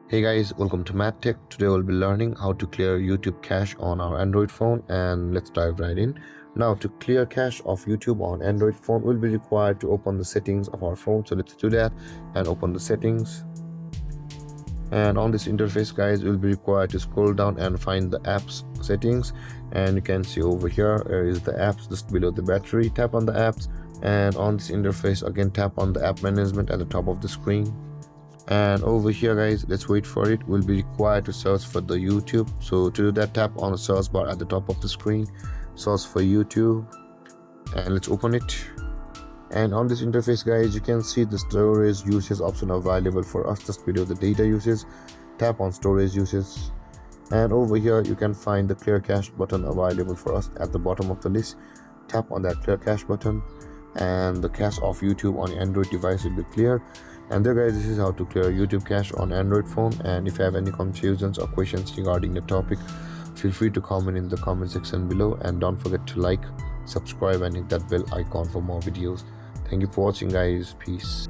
Hey guys, welcome to MadTech. Today we'll be learning how to clear YouTube cache on our Android phone, and let's dive right in. Now, to clear cache of YouTube on Android phone, we'll be required to open the settings of our phone. So let's do that and open the settings. And on this interface, guys, we'll be required to scroll down and find the apps settings. And you can see over here is the apps just below the battery. Tap on the apps, and on this interface again tap on the app management at the top of the screen. And over here, guys, let's wait for it. We'll be required to search for the YouTube. So to do that, tap on the search bar at the top of the screen, search for YouTube, and let's open it. And on this interface, guys, you can see the storage usage option available for us just below the data usage. Tap on storage usage, and over here you can find the clear cache button available for us at the bottom of the list. Tap on that clear cache button, and the cache of YouTube on Android device will be cleared. And there, guys, this is how to clear YouTube cache on Android phone. And if you have any confusions or questions regarding the topic, feel free to comment in the comment section below, and don't forget to like, subscribe, and hit that bell icon for more videos. Thank you for watching, guys. Peace.